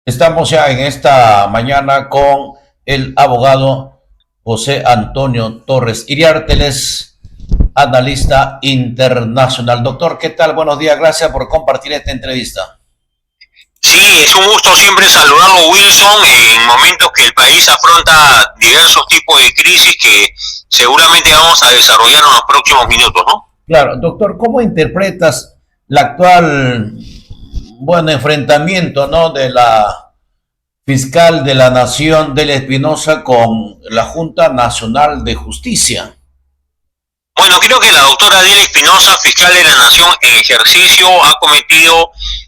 Estamos ya en esta mañana con el abogado José Antonio Torres Iriárteles, analista internacional. Doctor, ¿qué tal? Buenos días, gracias por compartir esta entrevista. Sí, es un gusto siempre saludarlo, Wilson, en momentos que el país afronta diversos tipos de crisis que seguramente vamos a desarrollar en los próximos minutos, ¿no? Claro, doctor, ¿cómo interpretas la actual, enfrentamiento, ¿no?, de la fiscal de la Nación, Delia Espinosa, con la Junta Nacional de Justicia? Bueno, creo que la doctora Delia Espinosa, fiscal de la Nación en ejercicio,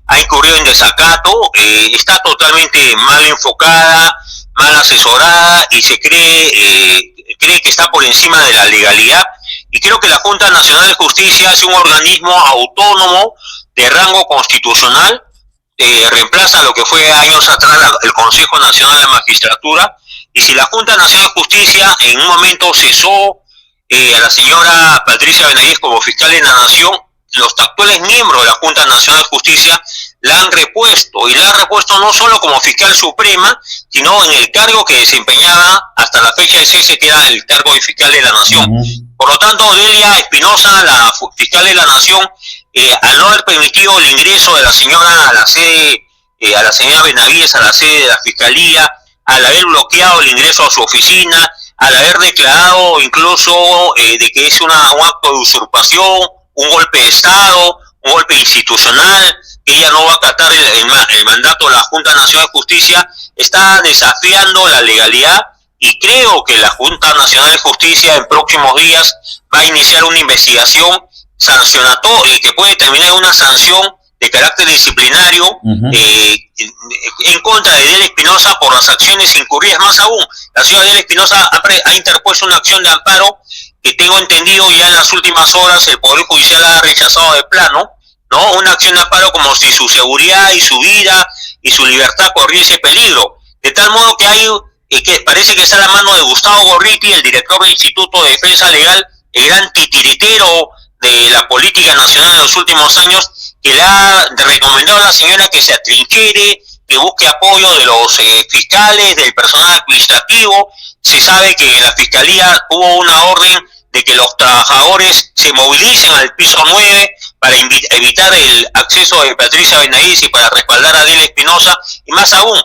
ha incurrido en desacato, está totalmente mal enfocada, mal asesorada y cree que está por encima de la legalidad. Y creo que la Junta Nacional de Justicia es un organismo autónomo de rango constitucional, reemplaza lo que fue años atrás el Consejo Nacional de la Magistratura. Y si la Junta Nacional de Justicia en un momento cesó a la señora Patricia Benavides como fiscal de la Nación, los actuales miembros de la Junta Nacional de Justicia la han repuesto, y la han repuesto no solo como fiscal suprema, sino en el cargo que desempeñaba hasta la fecha de cese, que era el cargo de fiscal de la Nación. Por lo tanto, Delia Espinosa, la fiscal de la Nación, al no haber permitido el ingreso de la señora a la sede, a la señora Benavides a la sede de la Fiscalía, al haber bloqueado el ingreso a su oficina, al haber declarado incluso de que es un acto de usurpación, un golpe de Estado, un golpe institucional, que ella no va a acatar el mandato de la Junta Nacional de Justicia, está desafiando la legalidad, y creo que la Junta Nacional de Justicia en próximos días va a iniciar una investigación sancionatoria que puede terminar en una sanción de carácter disciplinario en contra de Delia Espinosa por las acciones incurridas. Más aún, la señora Delia Espinosa ha interpuesto una acción de amparo que, tengo entendido, ya en las últimas horas el Poder Judicial ha rechazado de plano, ¿no? Una acción de amparo como si su seguridad y su vida y su libertad corriese peligro, de tal modo que hay que parece que está a la mano de Gustavo Gorriti, el director del Instituto de Defensa Legal, el gran titiritero de la política nacional en los últimos años, que le ha recomendado a la señora que se atrinchera, que busque apoyo de los fiscales, del personal administrativo. Se sabe que en la Fiscalía hubo una orden de que los trabajadores se movilicen al piso 9 para evitar el acceso de Patricia Benavides y para respaldar a Delia Espinosa. Y más aún,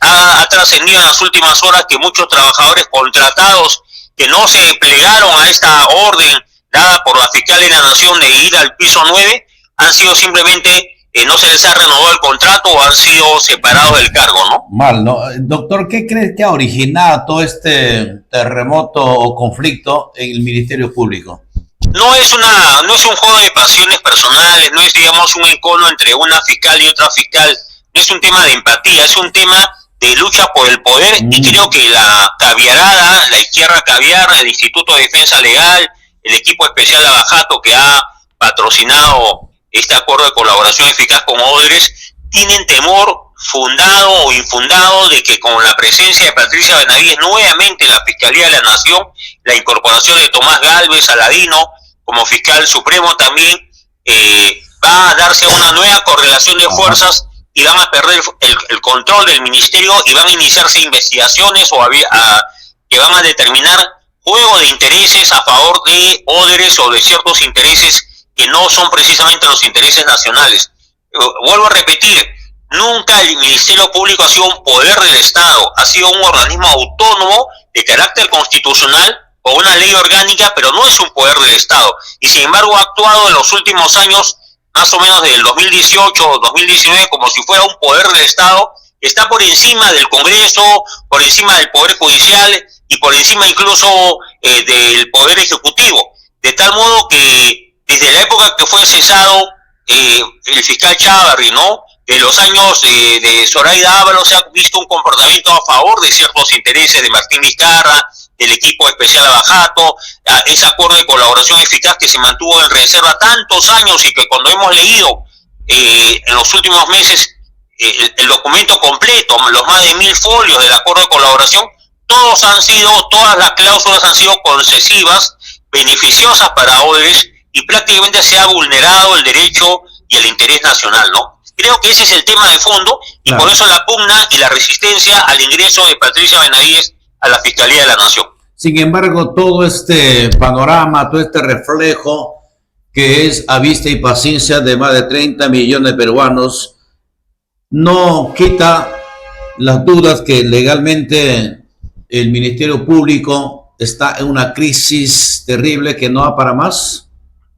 ha trascendido en las últimas horas que muchos trabajadores contratados que no se plegaron a esta orden dada por la fiscal de la Nación de ir al piso 9 han sido simplemente, no se les ha renovado el contrato o han sido separados del cargo, ¿no? Mal, ¿no? Doctor, ¿qué crees que ha originado todo este terremoto o conflicto en el Ministerio Público? No es un juego de pasiones personales, no es, digamos, un encono entre una fiscal y otra fiscal, no es un tema de empatía, es un tema de lucha por el poder. Y creo que la caviarada, la izquierda caviar, el Instituto de Defensa Legal, el equipo especial Abajato que ha patrocinado este acuerdo de colaboración eficaz con Odebrecht, tienen temor fundado o infundado de que con la presencia de Patricia Benavides nuevamente en la Fiscalía de la Nación, la incorporación de Tomás Gálvez Saladino como fiscal supremo también, va a darse una nueva correlación de fuerzas y van a perder el control del ministerio, y van a iniciarse investigaciones que van a determinar juego de intereses a favor de Odebrecht o de ciertos intereses que no son precisamente los intereses nacionales. Vuelvo a repetir, nunca el Ministerio Público ha sido un poder del Estado, ha sido un organismo autónomo de carácter constitucional con una ley orgánica, pero no es un poder del Estado. Y sin embargo ha actuado en los últimos años, más o menos desde el 2018 o 2019, como si fuera un poder del Estado, que está por encima del Congreso, por encima del Poder Judicial y por encima incluso del Poder Ejecutivo. De tal modo que desde la época que fue cesado el fiscal Chávarri, ¿no?, de los años de Zoraida Ábalos, se ha visto un comportamiento a favor de ciertos intereses de Martín Vizcarra, del equipo especial Abajato, ese acuerdo de colaboración eficaz que se mantuvo en reserva tantos años, y que cuando hemos leído en los últimos meses el documento completo, los más de 1000 folios del acuerdo de colaboración, todas las cláusulas han sido concesivas, beneficiosas para Odebrecht, y prácticamente se ha vulnerado el derecho y el interés nacional, ¿no? Creo que ese es el tema de fondo, y Y por eso la pugna y la resistencia al ingreso de Patricia Benavides a la Fiscalía de la Nación. Sin embargo, todo este panorama, todo este reflejo que es a vista y paciencia de más de 30 millones de peruanos, no quita las dudas que legalmente el Ministerio Público está en una crisis terrible que no va para más.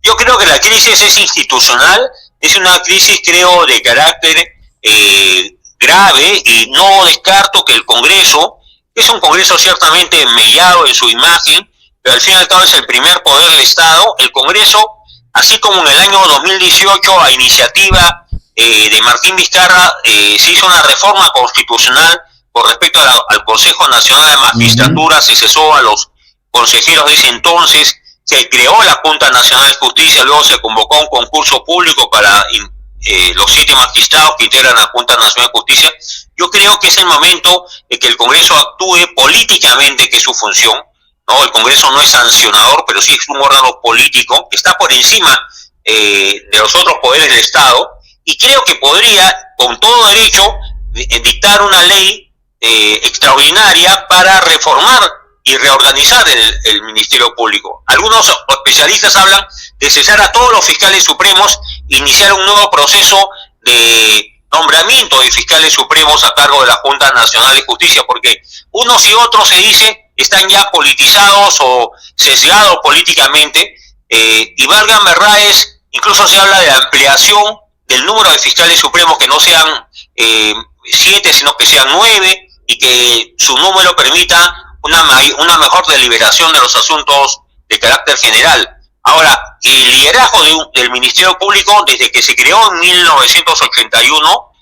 Yo creo que la crisis es institucional, es una crisis, creo, de carácter grave, y no descarto que el Congreso, es un Congreso ciertamente mellado en su imagen, pero al fin y al cabo es el primer poder del Estado. El Congreso, así como en el año 2018, a iniciativa de Martín Vizcarra, se hizo una reforma constitucional con respecto al Consejo Nacional de Magistratura, se cesó a los consejeros de ese entonces, se creó la Junta Nacional de Justicia, luego se convocó a un concurso público para los 7 magistrados que integran la Junta Nacional de Justicia. Yo creo que es el momento de que el Congreso actúe políticamente, que es su función, ¿no? El Congreso no es sancionador, pero sí es un órgano político que está por encima de los otros poderes del Estado, y creo que podría, con todo derecho, dictar una ley extraordinaria para reformar y reorganizar el Ministerio Público. Algunos especialistas hablan de cesar a todos los fiscales supremos, iniciar un nuevo proceso de nombramiento de fiscales supremos a cargo de la Junta Nacional de Justicia, porque unos y otros, se dice, están ya politizados o sesgados políticamente, y valgan verdades, incluso se habla de ampliación del número de fiscales supremos, que no sean 7, sino que sean 9, y que su número permita una mejor deliberación de los asuntos de carácter general. Ahora, el liderazgo del Ministerio Público, desde que se creó en 1981,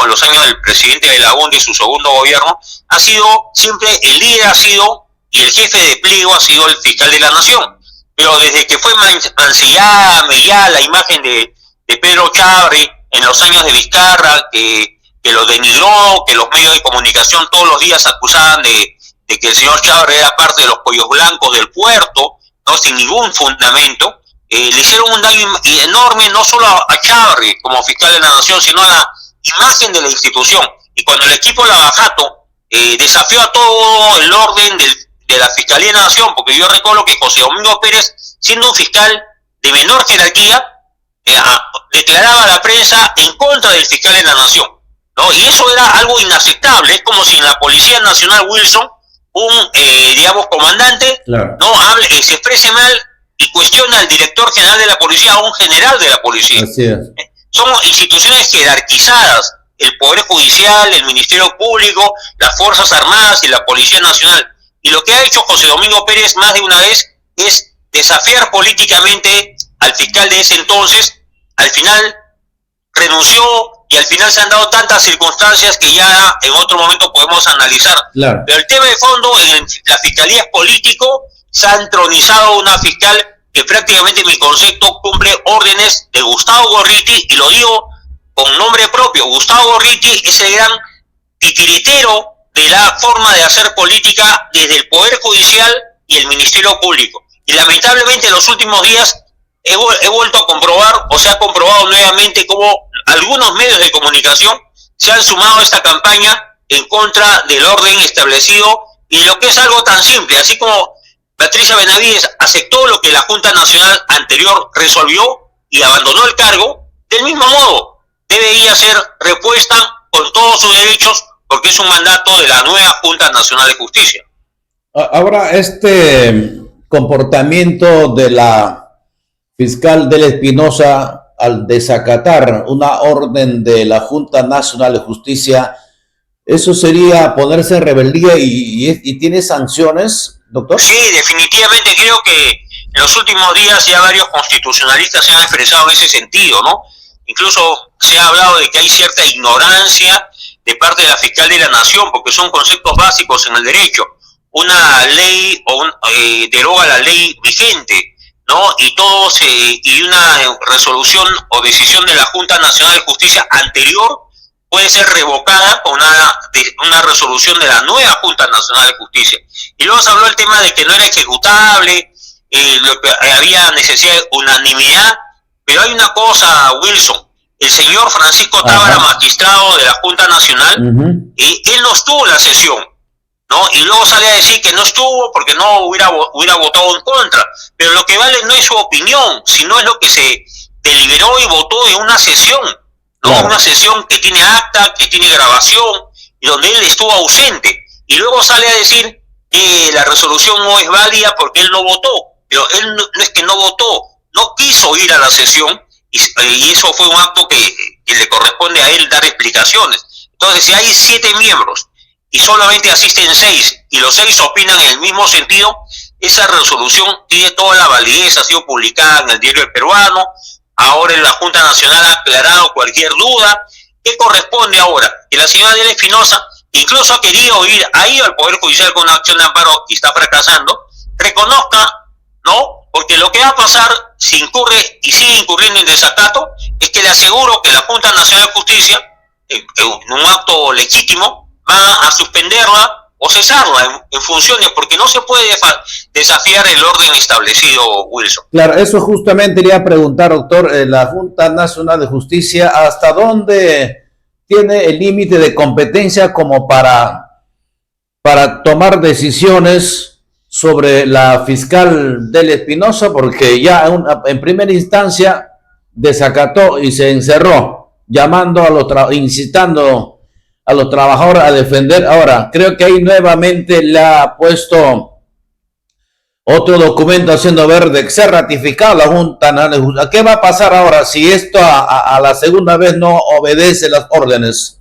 los años del presidente Belaúnde, su segundo gobierno, ha sido siempre, el líder ha sido, y el jefe de pliego ha sido el fiscal de la Nación. Pero desde que fue mancillada, mellada la imagen de Pedro Chávez en los años de Vizcarra, que lo denigró, que los medios de comunicación todos los días acusaban de que el señor Chávez era parte de los pollos blancos del puerto, no, sin ningún fundamento, le hicieron un daño enorme, no solo a Chávez como fiscal de la Nación, sino a la imagen de la institución. Y cuando el equipo Lavajato desafió a todo el orden de la Fiscalía de la Nación, porque yo recuerdo que José Domingo Pérez, siendo un fiscal de menor jerarquía, declaraba a la prensa en contra del fiscal de la Nación, ¿no? Y eso era algo inaceptable. Es como si en la Policía Nacional Wilson, digamos, comandante, claro, no hable, se exprese mal y cuestiona al director general de la policía, a un general de la policía. Así es. Son instituciones jerarquizadas, el Poder Judicial, el Ministerio Público, las Fuerzas Armadas y la Policía Nacional. Y lo que ha hecho José Domingo Pérez más de una vez es desafiar políticamente al fiscal de ese entonces. Al final renunció, y al final se han dado tantas circunstancias que ya en otro momento podemos analizar. Claro. Pero el tema de fondo, en la fiscalía es político. Se ha entronizado una fiscal que prácticamente, en mi concepto, cumple órdenes de Gustavo Gorriti, y lo digo con nombre propio. Gustavo Gorriti es el gran titiritero de la forma de hacer política desde el Poder Judicial y el Ministerio Público. Y lamentablemente en los últimos días he vuelto a comprobar, o se ha comprobado nuevamente, cómo algunos medios de comunicación se han sumado a esta campaña en contra del orden establecido, y lo que es algo tan simple, así como Patricia Benavides aceptó lo que la Junta Nacional anterior resolvió y abandonó el cargo, del mismo modo debe ella ser repuesta con todos sus derechos, porque es un mandato de la nueva Junta Nacional de Justicia. Ahora, este comportamiento de la fiscal Delia Espinosa al desacatar una orden de la Junta Nacional de Justicia, ¿eso sería ponerse en rebeldía y tiene sanciones, doctor? Sí, definitivamente. Creo que en los últimos días ya varios constitucionalistas se han expresado en ese sentido, ¿no? Incluso se ha hablado de que hay cierta ignorancia de parte de la fiscal de la Nación, porque son conceptos básicos en el derecho. Una ley deroga la ley vigente, ¿no? Y una resolución o decisión de la Junta Nacional de Justicia anterior puede ser revocada con una resolución de la nueva Junta Nacional de Justicia. Y luego se habló el tema de que no era ejecutable, lo que había necesidad de unanimidad, pero hay una cosa, Wilson, el señor Francisco Tábara, magistrado de la Junta Nacional, él no estuvo en la sesión, ¿no? Y luego sale a decir que no estuvo porque no hubiera votado en contra. Pero lo que vale no es su opinión, sino es lo que se deliberó y votó en una sesión, ¿no? Claro. Una sesión que tiene acta, que tiene grabación, y donde él estuvo ausente. Y luego sale a decir que la resolución no es válida porque él no votó. Pero él no es que no votó, no quiso ir a la sesión, y eso fue un acto que le corresponde a él dar explicaciones. Entonces, si hay 7 miembros y solamente asisten 6, y los 6 opinan en el mismo sentido, esa resolución tiene toda la validez, ha sido publicada en el Diario El Peruano. Ahora la Junta Nacional ha aclarado cualquier duda. ¿Qué corresponde ahora? Que la señora Adela Espinosa incluso ha querido ir, ha ido al Poder Judicial con una acción de amparo y está fracasando, reconozca, ¿no? Porque lo que va a pasar, si incurre y sigue incurriendo en desacato, es que le aseguro que la Junta Nacional de Justicia, en un acto legítimo, va a suspenderla o cesarla en funciones, porque no se puede desafiar el orden establecido, Wilson. Claro, eso justamente quería preguntar, doctor, la Junta Nacional de Justicia, ¿hasta dónde tiene el límite de competencia como para tomar decisiones sobre la fiscal Adela Espinosa? Porque ya en primera instancia desacató y se encerró, llamando incitando a los trabajadores a defender. Ahora, creo que ahí nuevamente le ha puesto otro documento haciendo ver de que se ha ratificado la Junta. ¿Qué va a pasar ahora si esto a la segunda vez no obedece las órdenes?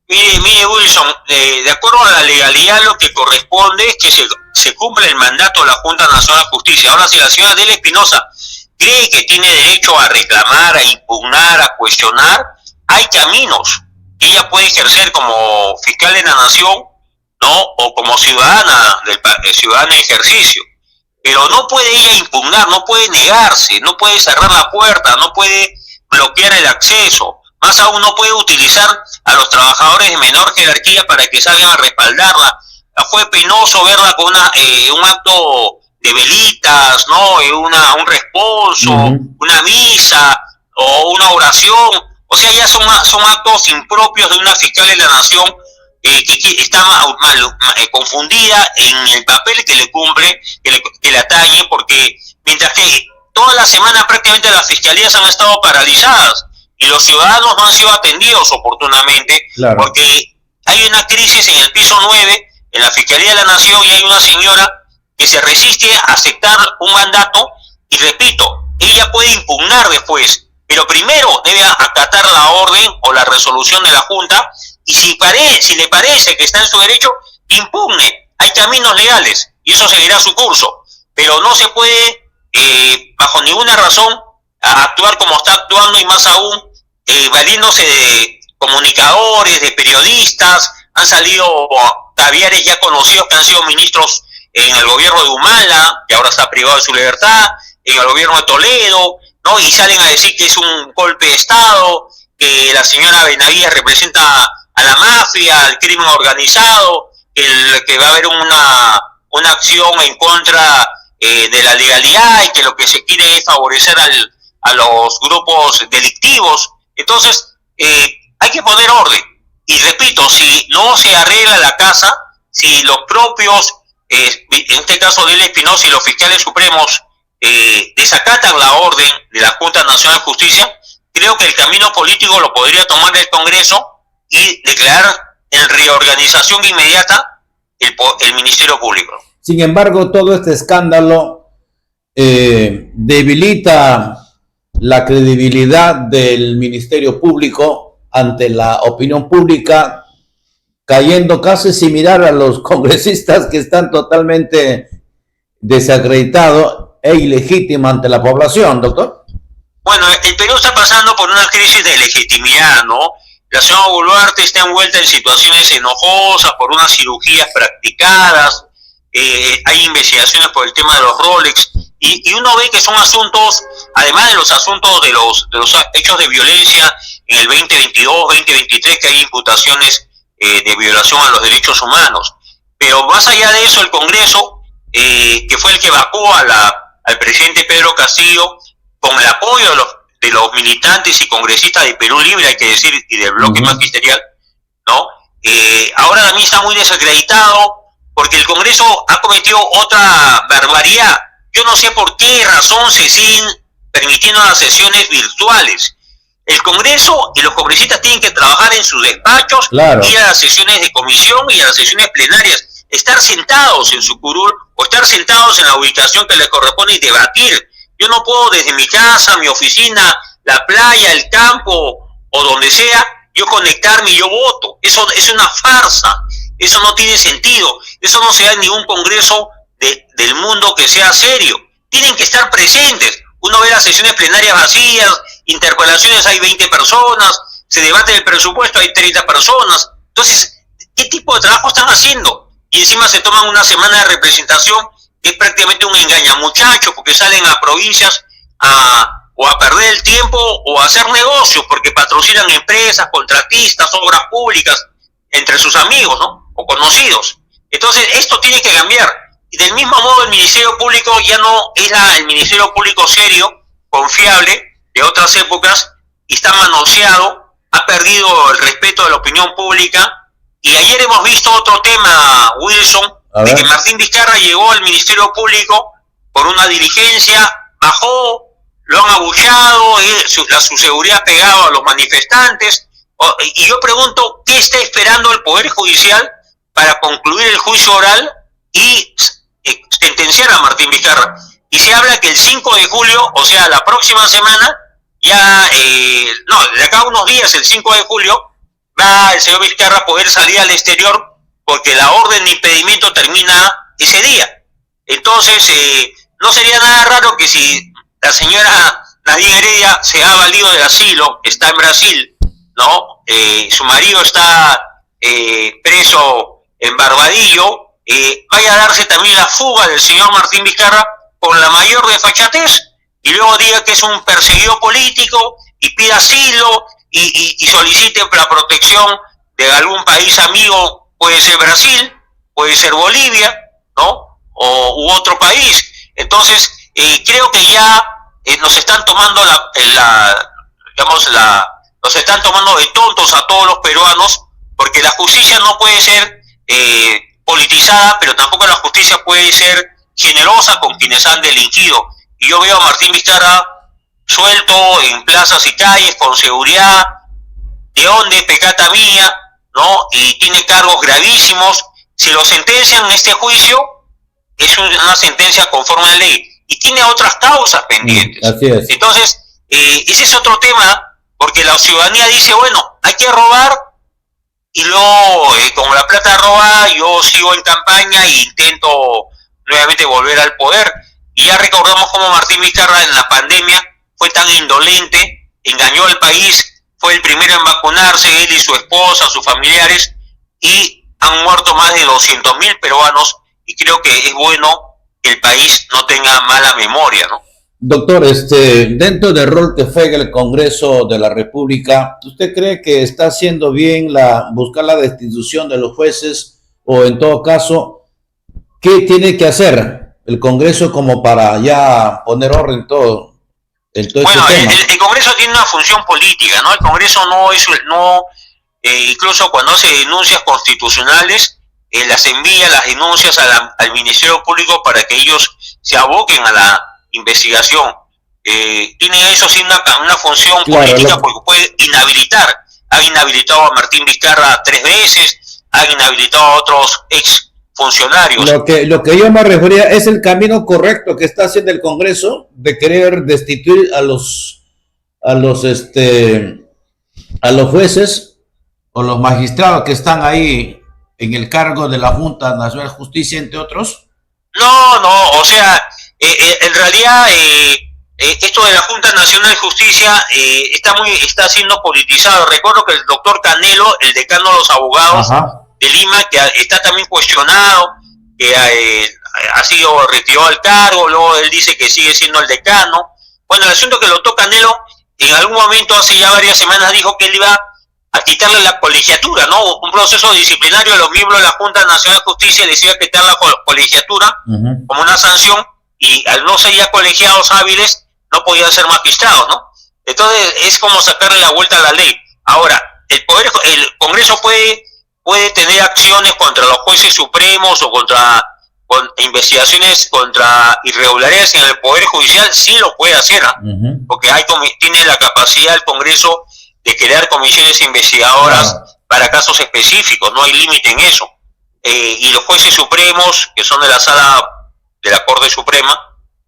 Mire Wilson, de acuerdo a la legalidad, lo que corresponde es que se cumpla el mandato de la Junta Nacional de Justicia. Ahora, si la señora Adela Espinosa cree que tiene derecho a reclamar, a impugnar, a cuestionar, hay caminos que ella puede ejercer como fiscal de la nación, ¿no? O como ciudadana ciudadana en ejercicio. Pero no puede ella impugnar, no puede negarse, no puede cerrar la puerta, no puede bloquear el acceso. Más aún, no puede utilizar a los trabajadores de menor jerarquía para que salgan a respaldarla. Fue penoso verla con un acto de velitas, ¿no? Un responso, una misa o una oración. O sea, ya son actos impropios de una fiscal de la nación que está confundida en el papel que le cumple, que le atañe, porque mientras que toda la semana prácticamente las fiscalías han estado paralizadas y los ciudadanos no han sido atendidos oportunamente, claro, porque hay una crisis en el piso 9, en la Fiscalía de la Nación, y hay una señora que se resiste a aceptar un mandato, y repito, ella puede impugnar después, pero primero debe acatar la orden o la resolución de la Junta, y si le parece que está en su derecho, impugne. Hay caminos legales, y eso seguirá su curso, pero no se puede, bajo ninguna razón, actuar como está actuando, y más aún, valiéndose de comunicadores, de periodistas. Han salido caviares ya conocidos que han sido ministros en el gobierno de Humala, que ahora está privado de su libertad, en el gobierno de Toledo, ¿no? Y salen a decir que es un golpe de Estado, que la señora Benavides representa a la mafia, al crimen organizado, que va a haber una acción en contra de la legalidad, y que lo que se quiere es favorecer a los grupos delictivos. Entonces, hay que poner orden. Y repito, si no se arregla la casa, si los propios, en este caso Adela Espinosa y los fiscales supremos, desacatan la orden de la Junta Nacional de Justicia, creo que el camino político lo podría tomar el Congreso y declarar en reorganización inmediata el Ministerio Público. Sin embargo, todo este escándalo debilita la credibilidad del Ministerio Público ante la opinión pública, cayendo casi similar a los congresistas que están totalmente desacreditados e ilegítimos ante la población, doctor. Bueno, el Perú está pasando por una crisis de legitimidad, ¿no? La señora Boluarte está envuelta en situaciones enojosas por unas cirugías practicadas, hay investigaciones por el tema de los Rolex, y uno ve que son asuntos, además de los asuntos de los hechos de violencia en el 2022, 2023, que hay imputaciones de violación a los derechos humanos. Pero más allá de eso, el Congreso, que fue el que vacó al presidente Pedro Castillo, con el apoyo de los militantes y congresistas de Perú Libre, hay que decir, y del bloque magisterial, ¿no? Ahora también está muy desacreditado porque el Congreso ha cometido otra barbaridad. Yo no sé por qué razón se siguen permitiendo las sesiones virtuales. El Congreso y los congresistas tienen que trabajar en sus despachos, claro, ir a las sesiones de comisión y a las sesiones plenarias, estar sentados en su curul o estar sentados en la ubicación que les corresponde y debatir. Yo no puedo desde mi casa, mi oficina, la playa, el campo o donde sea, yo conectarme y yo voto. Eso es una farsa, eso no tiene sentido, eso no se da en ningún congreso del mundo que sea serio. Tienen que estar presentes. Uno ve las sesiones plenarias vacías, interpelaciones hay 20 personas, se debate el presupuesto, hay 30 personas. Entonces, ¿qué tipo de trabajo están haciendo? Y encima se toman una semana de representación que es prácticamente un engañamuchacho, porque salen a provincias o a perder el tiempo o a hacer negocios, porque patrocinan empresas, contratistas, obras públicas, entre sus amigos, ¿no? O conocidos. Entonces, esto tiene que cambiar. Y del mismo modo, el Ministerio Público ya no es el Ministerio Público serio, confiable, de otras épocas, y está manoseado, ha perdido el respeto de la opinión pública. Y ayer hemos visto otro tema, Wilson, de que Martín Vizcarra llegó al Ministerio Público por una diligencia, bajó, lo han abucheado, su seguridad pegado a los manifestantes. Y yo pregunto, ¿qué está esperando el Poder Judicial para concluir el juicio oral y sentenciar a Martín Vizcarra? Y se habla que el 5 de julio, o sea, la próxima semana, de acá a unos días, el 5 de julio, va el señor Vizcarra a poder salir al exterior porque la orden de impedimento termina ese día. Entonces, no sería nada raro que si la señora Nadine Heredia se ha valido del asilo, está en Brasil, ¿no? Su marido está preso en Barbadillo, vaya a darse también la fuga del señor Martín Vizcarra con la mayor desfachatez y luego diga que es un perseguido político y pida asilo y solicite la protección de algún país amigo, puede ser Brasil, puede ser Bolivia, ¿no? U otro país. Entonces, creo que ya nos están tomando nos están tomando de tontos a todos los peruanos, porque la justicia no puede ser politizada, pero tampoco la justicia puede ser generosa con quienes han delinquido. Y yo veo a Martín Vizcarra suelto en plazas y calles, con seguridad, de dónde pecata mía, ¿no? Y tiene cargos gravísimos. Si lo sentencian en este juicio, es una sentencia conforme a la ley. Y tiene otras causas pendientes. Así es. Entonces, ese es otro tema, porque la ciudadanía dice, bueno, hay que robar, y luego, con la plata robada, yo sigo en campaña e intento nuevamente volver al poder. Y ya recordamos cómo Martín Vizcarra en la pandemia fue tan indolente, engañó al país, fue el primero en vacunarse, él y su esposa, sus familiares, y han muerto más de 200.000 peruanos, y creo que es bueno que el país no tenga mala memoria, ¿no? Doctor, dentro del rol que juega el Congreso de la República, ¿usted cree que está haciendo bien buscar la destitución de los jueces, o en todo caso, qué tiene que hacer el Congreso como para ya poner orden en todo bueno, este tema? El Congreso tiene una función política, ¿no? El Congreso incluso cuando hace denuncias constitucionales, las envía las denuncias al Ministerio Público para que ellos se aboquen a la investigación. Tiene eso sí una función política, porque puede inhabilitar. Ha inhabilitado a Martín Vizcarra 3 veces, ha inhabilitado a otros ex funcionarios. Lo que yo me refería es el camino correcto que está haciendo el Congreso de querer destituir a los jueces o los magistrados que están ahí en el cargo de la Junta Nacional de Justicia, entre otros. No, o sea, en realidad esto de la Junta Nacional de Justicia está siendo politizado. Recuerdo que el doctor Canelo, el decano de los abogados de Lima, que está también cuestionado, que ha sido retirado del cargo, luego él dice que sigue siendo el decano. Bueno, el asunto es que el doctor Canelo en algún momento, hace ya varias semanas, dijo que él iba a quitarle la colegiatura, ¿no? Un proceso disciplinario a los miembros de la Junta Nacional de Justicia, les iba a quitar la colegiatura como una sanción, y al no ser ya colegiados hábiles, no podían ser magistrados, ¿no? Entonces es como sacarle la vuelta a la ley. Ahora, el Congreso puede tener acciones contra los jueces supremos o con investigaciones contra irregularidades en el Poder Judicial, sí lo puede hacer, porque tiene la capacidad el Congreso de crear comisiones investigadoras para casos específicos, no hay límite en eso. Y los jueces supremos, que son de la sala de la Corte Suprema,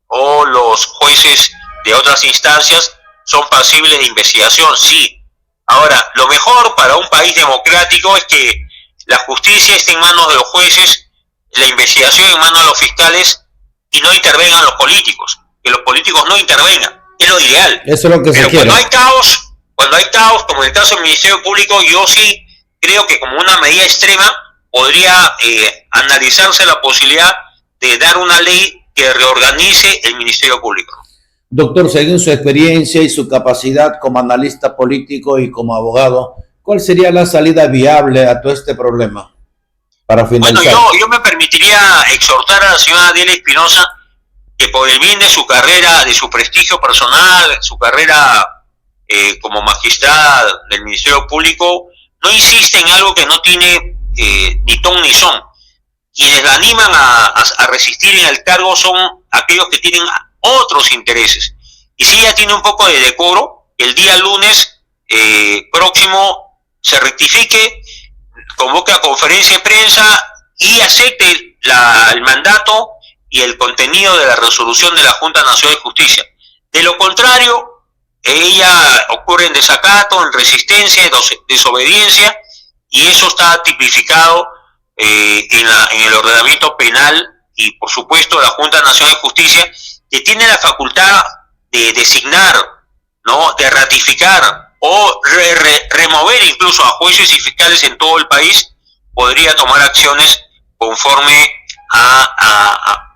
o los jueces de otras instancias, son pasibles de investigación, sí. Ahora, lo mejor para un país democrático es que la justicia esté en manos de los jueces, la investigación en manos de los fiscales, y no intervengan los políticos, que los políticos no intervengan, es lo ideal. Eso es lo que se quiere. Cuando hay caos, como en el caso del Ministerio Público, yo sí creo que como una medida extrema podría analizarse la posibilidad de dar una ley que reorganice el Ministerio Público. Doctor, según su experiencia y su capacidad como analista político y como abogado, ¿cuál sería la salida viable a todo este problema? Para finalizar. Bueno, yo me permitiría exhortar a la señora Adela Espinosa que por el bien de su carrera, de su prestigio personal, su carrera como magistrada del Ministerio Público, no insiste en algo que no tiene ni ton ni son. Quienes la animan a resistir en el cargo son aquellos que tienen otros intereses. Y si ella tiene un poco de decoro, el día lunes próximo se rectifique, convoque a conferencia de prensa y acepte el mandato y el contenido de la resolución de la Junta Nacional de Justicia. De lo contrario, ella ocurre en desacato, en resistencia, en desobediencia, y eso está tipificado en el ordenamiento penal, y por supuesto la Junta Nacional de Justicia, que tiene la facultad de designar, ¿no?, de ratificar o remover incluso a jueces y fiscales en todo el país, podría tomar acciones conforme a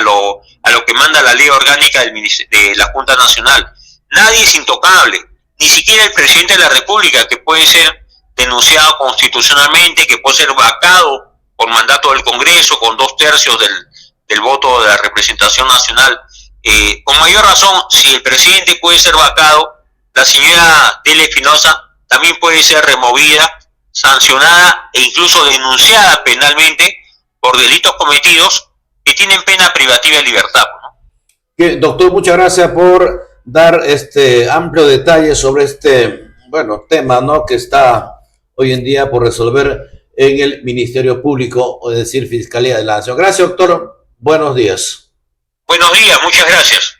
lo que manda la ley orgánica de la Junta Nacional. Nadie es intocable, ni siquiera el presidente de la República, que puede ser denunciado constitucionalmente, que puede ser vacado por mandato del Congreso con 2/3 del voto de la representación nacional. Con mayor razón, si el presidente puede ser vacado, la señora Adela Espinosa también puede ser removida, sancionada e incluso denunciada penalmente por delitos cometidos que tienen pena privativa de libertad, ¿no? Doctor, muchas gracias por dar este amplio detalle sobre este tema, ¿no?, que está hoy en día por resolver en el Ministerio Público, o decir Fiscalía de la Nación. Gracias, doctor. Buenos días. Buenos días, muchas gracias.